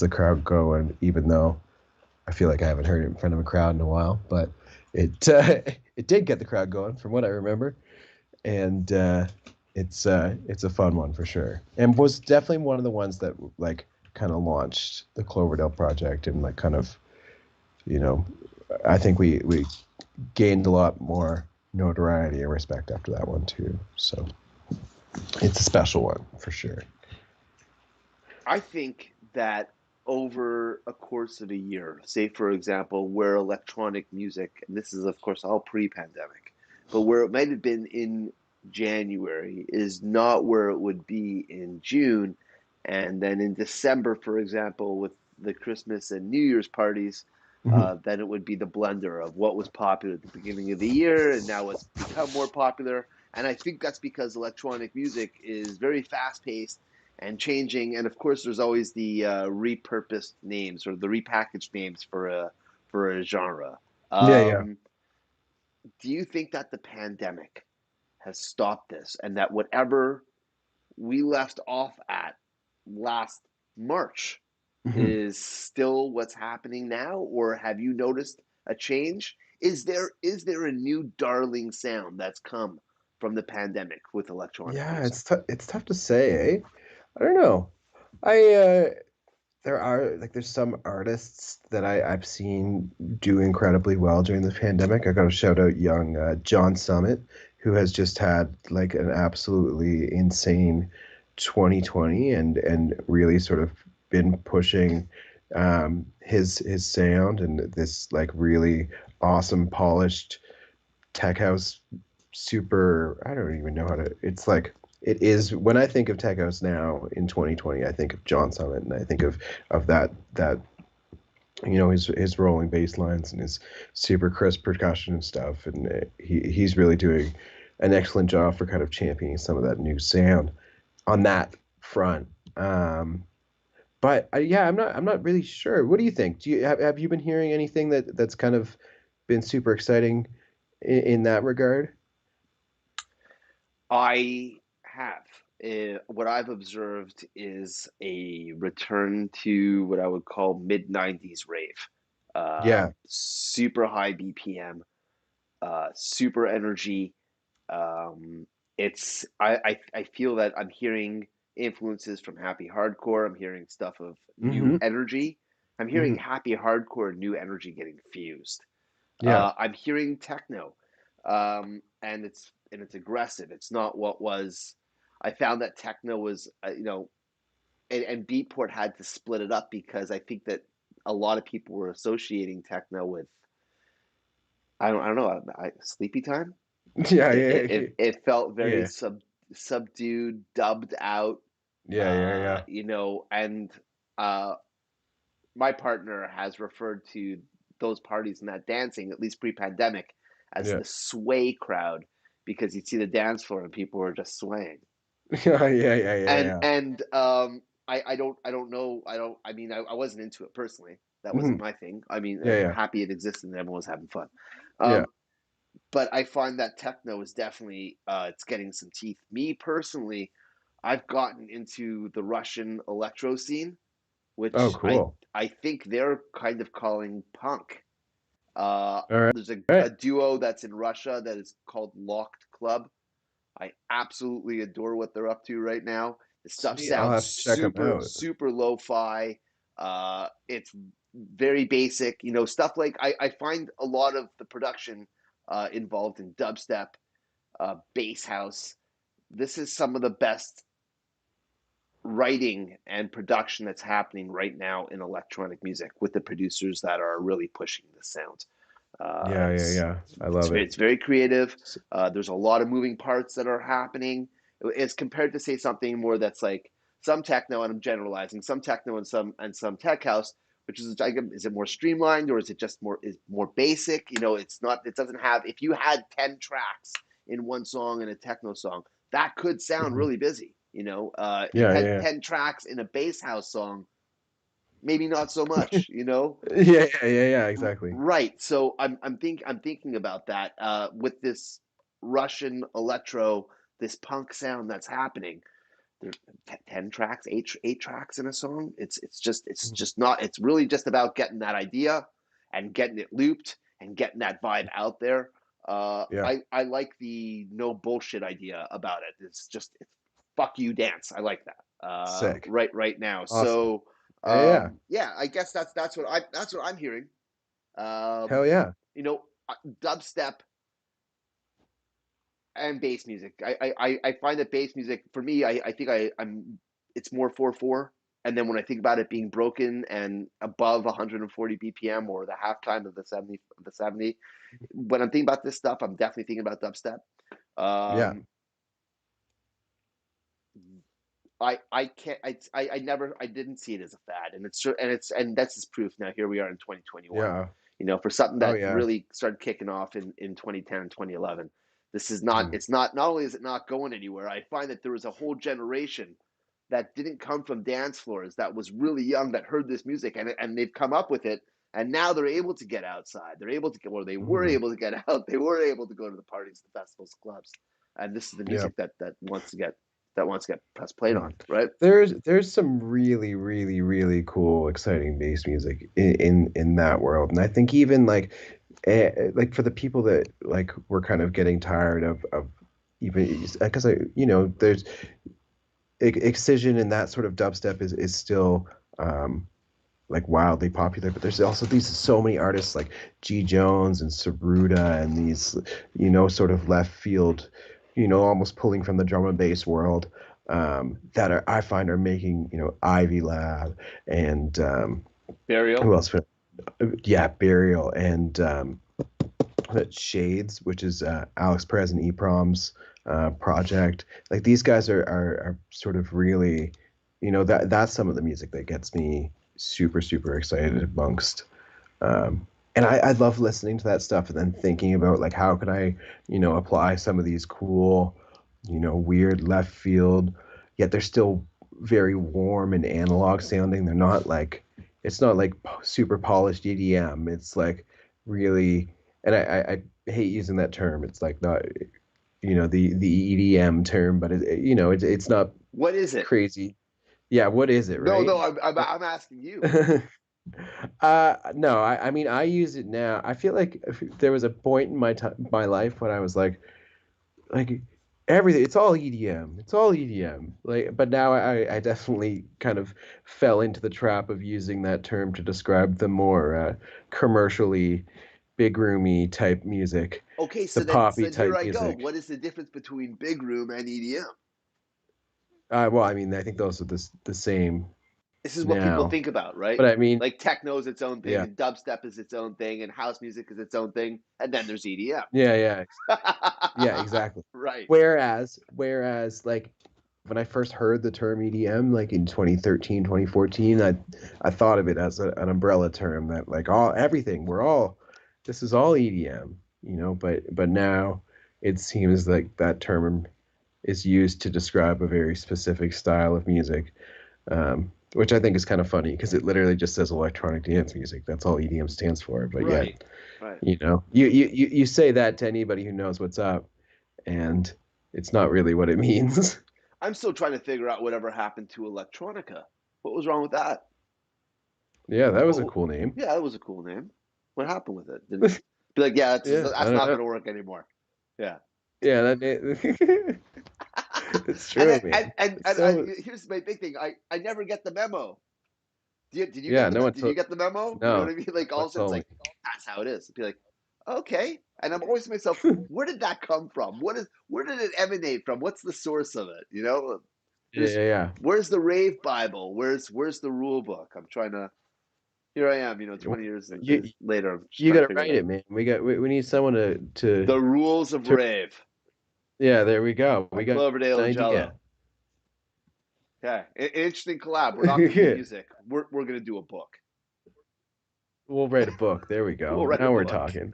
the crowd going, even though I feel like I haven't heard it in front of a crowd in a while, but it it did get the crowd going from what I remember, and it's a fun one for sure, and was definitely one of the ones that like kind of launched the Cloverdale project, and like kind of you know I think we gained a lot more notoriety and respect after that one too. So it's a special one for sure.
I think that over a course of a year, say for example, where electronic music, and this is of course all pre-pandemic, but where it might have been in January is not where it would be in June, and then in December, for example, with the Christmas and New Year's parties,
Mhm.
then it would be the blender of what was popular at the beginning of the year and now it's become more popular. And I think that's because electronic music is very fast paced and changing. And of course, there's always the repurposed names or the repackaged names for a genre.
Yeah, yeah.
Um, do you think that the pandemic has stopped this, and that whatever we left off at last March
Mhm.
is still what's happening now, or have you noticed a change? Is there a new darling sound that's come from the pandemic with electronic
Yeah,
music?
it's tough to say, eh? I don't know. I there are like there's some artists that I've seen do incredibly well during the pandemic. I got to shout out young John Summit, who has just had like an absolutely insane 2020 and really sort of been pushing his sound and this like really awesome polished tech house super. I don't even know how to. It's like it is when I think of tech house now in 2020, I think of John Summit, and I think of that his rolling bass lines and his super crisp percussion and stuff, and he's really doing an excellent job for kind of championing some of that new sound on that front. But yeah, I'm not really sure. What do you think? Do you have you been hearing anything that's kind of been super exciting in that regard?
I have. What I've observed is a return to what I would call mid 90s rave.
Yeah.
Super high BPM, super energy. Um, I feel that I'm hearing influences from happy hardcore. I'm hearing stuff of new
Mm-hmm.
energy. I'm hearing
Mm-hmm.
happy hardcore and new energy getting fused.
Yeah.
I'm hearing techno, and it's aggressive. It's not what was. I found that techno was, and Beatport had to split it up because I think that a lot of people were associating techno with I don't know sleepy time.
Yeah.
It,
Yeah.
it, it felt very
Yeah.
subdued, dubbed out,
Yeah. Yeah. Yeah.
and uh, my partner has referred to those parties and that dancing, at least pre-pandemic, as
Yeah.
the sway crowd because you'd see the dance floor and people were just swaying.
Yeah. Yeah. Yeah.
And
Yeah.
and I don't know I mean I wasn't into it personally. That wasn't
Mm-hmm.
my thing. I mean,
Yeah.
I'm
Yeah.
happy it existed and everyone was having fun.
Yeah.
Um, but I find that techno is definitely it's getting some teeth. Me personally, I've gotten into the Russian electro scene,
Oh,
which
cool.
I think they're kind of calling punk.
All right.
There's
All
a
right.
duo that's in Russia that is called Locked Club. I absolutely adore what they're up to right now. The stuff
Sweet. I'll
sounds
have to check them out.
super lo-fi. It's very basic, stuff like I find a lot of the production involved in dubstep, bass house. This is some of the best writing and production that's happening right now in electronic music with the producers that are really pushing the sound. Uh,
Yeah. Yeah.
it's
Yeah. I love it.
it's very creative.
S-
There's a lot of moving parts that are happening. As compared to say something more that's like some techno, and I'm generalizing, some techno and some tech house, which is it more streamlined or is it just more basic? It's not. It doesn't have. If you had 10 tracks in one song in a techno song, that could sound
mhm.
really busy.
Yeah.
10,
Yeah.
10 tracks in a bass house song, maybe not so much.
Yeah. Yeah. Yeah. Yeah. Exactly.
Right. So I'm thinking about that with this Russian electro, this punk sound that's happening. There's 10 tracks, eight tracks in a song. It's
Mhm.
just not. It's really just about getting that idea and getting it looped and getting that vibe out there.
Yeah.
I like the no bullshit idea about it. It's fuck you dance. I like that.
Sick.
Right now.
Awesome.
So
Yeah. Yeah.
yeah, I guess that's what I'm hearing. Um,
Hell yeah.
you know, dubstep and bass music. I find that bass music for me, I think I'm it's more 4/4. And then when I think about it being broken and above 140 BPM or the halftime of the 70, when I'm thinking about this stuff, I'm definitely thinking about dubstep.
Yeah.
Um, I can't I never I didn't see it as a fad, and and that's his proof. Now here we are in 2021.
Yeah.
For something
Oh
that
yeah.
really started kicking off in 2010 2011. This is
Mhm.
not only is it not going anywhere. I find that there was a whole generation that didn't come from dance floors that was really young that heard this music and they've come up with it, and now they're able to get outside. They're able to get or they were
Mhm.
able to get out. They were able to go to the parties, the festivals, clubs, and this is the
Yeah.
music that wants to get press played
Mhm.
on, right?
There's some really really really cool exciting bass music in that world, and I think even like for the people that like were kind of getting tired of even because there's excision and that sort of dubstep is still like wildly popular, but there's also these so many artists like G Jones and Saruda and these sort of left field, almost pulling from the drum and bass world, that are I find are making Ivy Lab and who
Burial.
else? Yeah, Burial and Shades, which is Alex Perez and EPROM's project. Like these guys are sort of really, that's some of the music that gets me super super excited amongst. And I love listening to that stuff and then thinking about like how can I, apply some of these cool, weird left field, yet they're still very warm and analog sounding. They're not like it's not like super polished EDM. It's like really, and I hate using that term. It's like not, the EDM term, but it's not
What is it?
crazy. Yeah, what is it,
No,
right?
no, I'm asking you.
No, I mean I use it now. I feel like if there was a point in my life when I was like everything. It's all EDM. It's all EDM. Like, but now I definitely kind of fell into the trap of using that term to describe the more commercially big roomy type music,
Okay,
the
so
poppy
then here
type
I go.
music.
What is the difference between big room and EDM?
Well, I mean, I think those are the same
This is what people
now.
think about, right?
But I mean,
Like techno is its own thing,
yeah,
and dubstep is its own thing, and house music is its own thing, and then there's EDM.
yeah, yeah, yeah, exactly.
Right.
Whereas like when I first heard the term EDM, like in 2013, 2014, I thought of it as an umbrella term that like all everything, this is all EDM, but now it seems like that term is used to describe a very specific style of music, which I think is kind of funny because it literally just says electronic dance music. That's all EDM stands for. But yet,
Right. Right.
you say that to anybody who knows what's up, and it's not really what it means.
I'm still trying to figure out whatever happened to electronica. What was wrong with that?
Yeah, that was a
Well,
cool name.
yeah, that was a cool name. What happened with it? Didn't be like, yeah,
Yeah, I
that's
don't
not
know.
going to work anymore. Yeah.
Yeah, it's
and
true,
I,
man. It's
and I,
so
here's my big thing. I never get the memo. Did you
yeah.
get the
No one
did you
told.
get the memo? You know what
No,
I mean? Like
no
all
one
of a sudden it's
told
like that's how it is. Be like, okay. And I'm always to myself,
me.
where did that come from? Where did it emanate from? What's the source of it?
Yeah,
There's
yeah, yeah.
where's the rave Bible? Where's the rule book? I'm trying to here I am,
Well,
20 years
You
later, I'm just
you
trying to
gotta
figure it
write
out.
it, man. We need someone
The rules of
to.
rave
Yeah, there we go.
by
We got
Cloverdale
an
and
idea.
Jello. Okay. Interesting collab. We're not gonna do music. We're gonna do a book.
We'll write a book. There we
We'll
go.
write a
Now we're
book.
talking.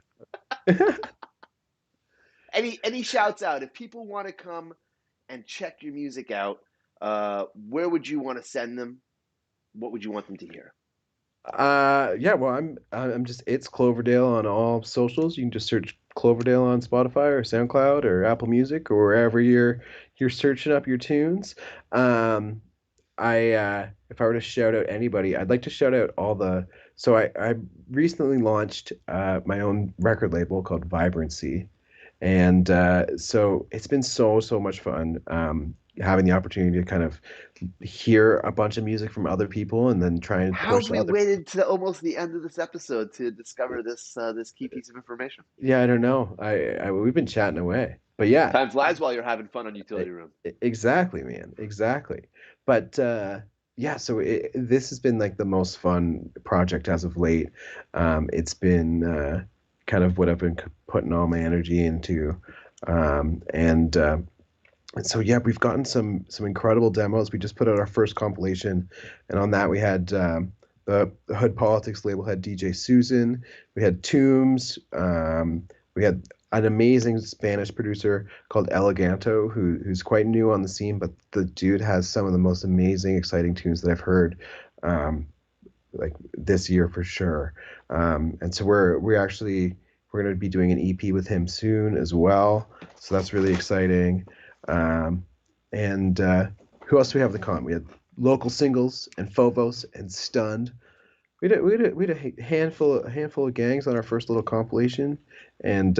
Any shouts out if people want to come and check your music out, where would you want to send them? What would you want them to hear?
Yeah, well, I'm just it's Cloverdale on all socials. You can just search Cloverdale on Spotify or SoundCloud or Apple Music or wherever you're searching up your tunes. Um, I if I were to shout out anybody, I'd like to shout out all the. So I recently launched my own record label called Vibrancy, and so it's been so much fun having the opportunity to kind of hear a bunch of music from other people and then try and
How have
push
we
other.
waited to almost the end of this episode to discover this key piece of information?
Yeah, I don't know. We've been chatting away, but yeah,
Time flies while you're having fun on Utility Room.
exactly, man, exactly. But yeah, so this has been like the most fun project as of late. It's been kind of what I've been putting all my energy into, and so yeah, we've gotten some incredible demos. We just put out our first compilation, and on that we had the Hood Politics label had DJ Susan. We had Tombs. We had an amazing Spanish producer called Eleganto, who's quite new on the scene, but the dude has some of the most amazing, exciting tunes that I've heard, um, like this year for sure. And so we're going to be doing an EP with him soon as well. So that's really exciting. Um, and who else do we have in the con? We had local singles and Phobos and Stunned. We had a handful of gangs on our first little compilation, and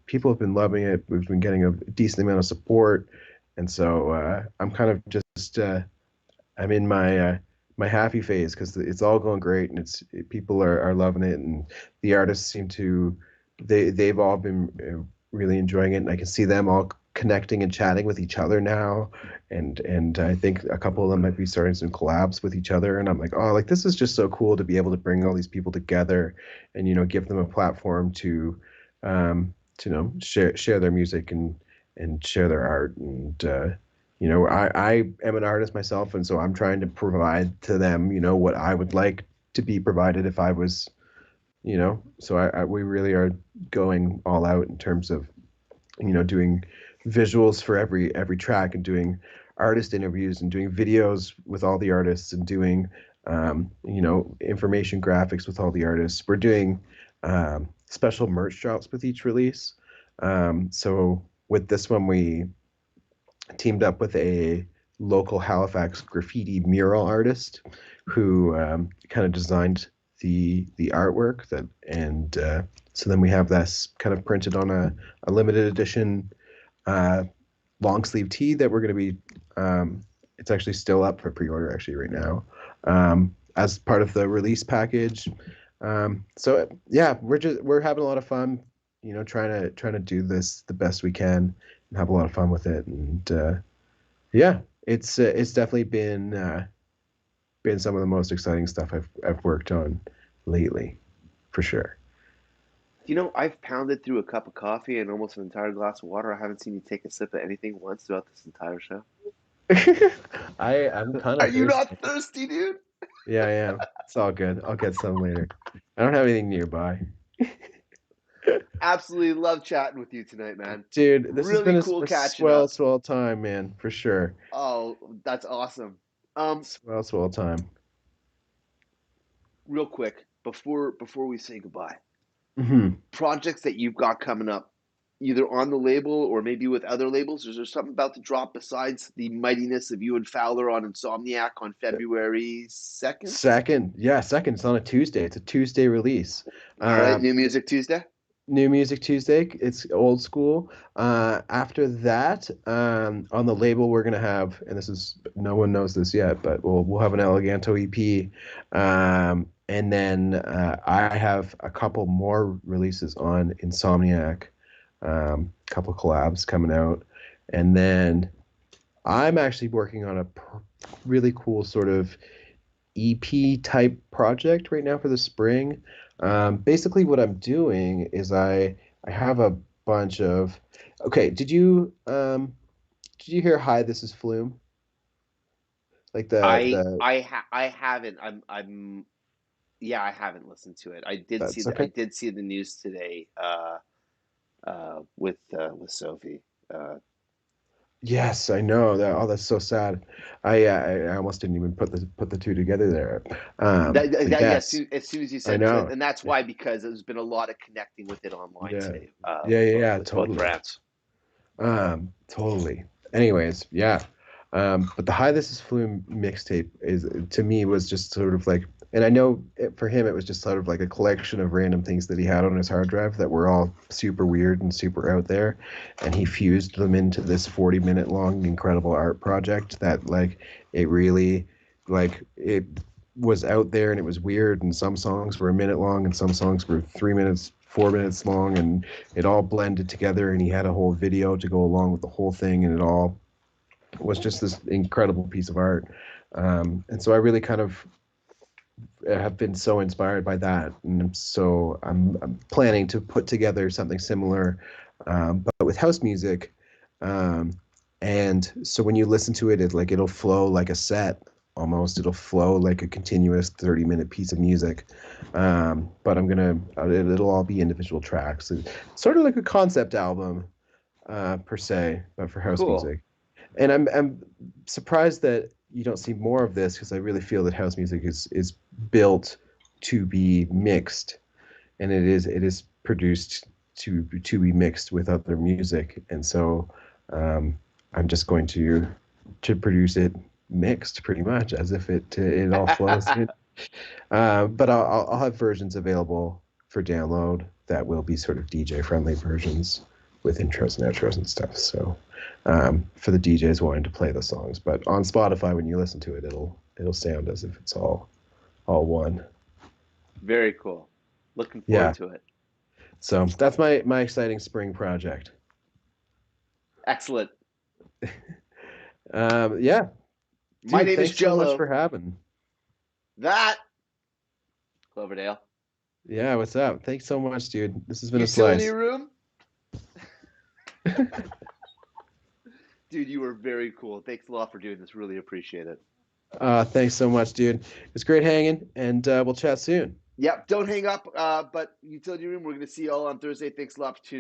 people have been loving it. We've been getting a decent amount of support, and so I'm kind of just I'm in my happy phase because it's all going great, and people are loving it, and the artists seem to they've all been really enjoying it, and I can see them all connecting and chatting with each other now, and I think a couple of them might be starting some collabs with each other, and I'm like, oh, like this is just so cool to be able to bring all these people together, and give them a platform to to share their music and share their art. And I am an artist myself, and so I'm trying to provide to them what I would like to be provided if I was, so we really are going all out in terms of doing visuals for every track, and doing artist interviews, and doing videos with all the artists, and doing information graphics with all the artists. We're doing special merch drops with each release. So with this one, we teamed up with a local Halifax graffiti mural artist who kind of designed the artwork that, and so then we have this kind of printed on a limited edition uh, long sleeve tee that we're going to be. It's actually still up for pre-order actually right now, as part of the release package. So yeah, we're having a lot of fun, trying to do this the best we can and have a lot of fun with it. And yeah, it's definitely been some of the most exciting stuff I've worked on lately, for sure.
I've pounded through a cup of coffee and almost an entire glass of water. I haven't seen you take a sip of anything once throughout this entire show.
I'm kind
Are
of
you
thirsty.
not thirsty, dude?
Yeah, I am. It's all good. I'll get some later. I don't have anything nearby.
Absolutely love chatting with you tonight, man.
Dude, this has
Really
been
cool
a
catching
swell,
up.
swell time, man, for sure.
Oh, that's awesome.
Swell, swell time.
Real quick before we say goodbye,
Hmm.
projects that you've got coming up, either on the label or maybe with other labels. Is there something about to drop besides the mightiness of you and Fowler on Insomniac on February 2nd?
Second, yeah, second. It's on a Tuesday. It's a Tuesday release.
All right,
Um,
New Music Tuesday.
New Music Tuesday. It's old school. After that, on the label, we're gonna have, and this is no one knows this yet, but we'll have an Eleganto EP, and then I have a couple more releases on Insomniac, a couple collabs coming out, and then I'm actually working on a really cool sort of EP type project right now for the spring. Basically, what I'm doing is I have a bunch of. Okay, did you hear "Hi, This Is Flume"? Like the
I haven't. I'm yeah, I haven't listened to it.
that's
I
okay.
did see the news today with Sophie. Uh
Yes, I know that. Oh, that's so sad. I almost didn't even put the two together there. But
yeah,
yes,
as soon as you
I
said,
know.
and that's why, because there's been a lot of connecting with it online
Yeah,
today,
yeah,
with both
totally.
brands.
Totally. Anyways, yeah. But the High This Is Flume mixtape is, to me, was just sort of like, and I know for him it was just sort of like a collection of random things that he had on his hard drive that were all super weird and super out there, and he fused them into this 40-minute long incredible art project that like it really like it was out there and it was weird, and some songs were a minute long and some songs were 3 minutes, 4 minutes long, and it all blended together, and he had a whole video to go along with the whole thing, and it all was just this incredible piece of art. And so I really kind of have been so inspired by that, and so I'm planning to put together something similar, but with house music. um, and so when you listen to it, it'll flow like a set almost. It'll flow like a continuous 30-minute piece of music. But it'll all be individual tracks. It's sort of like a concept album, per se, but for house
Cool.
music. And I'm surprised that you don't see more of this, because I really feel that house music is built to be mixed, and it is produced to be mixed with other music. And so I'm just going to produce it mixed, pretty much as if it all flows in. But I'll have versions available for download that will be sort of DJ friendly versions with intros and outros and stuff. So for the DJs wanting to play the songs, but on Spotify, when you listen to it, it'll sound as if it's all one.
Very cool. Looking
Yeah.
forward to it.
So that's my exciting spring project.
Excellent.
Yeah,
My
dude,
name is
thanks so much
Jello.
for having.
That Cloverdale.
Yeah, what's up? Thanks so much, dude. This has been a
Utility
slice.
room, dude. You were very cool. Thanks a lot for doing this. Really appreciate it.
Thanks so much, dude. It's great hanging, and we'll chat soon.
Yep. Don't hang up. But utility room, we're gonna see you all on Thursday. Thanks a lot for tuning.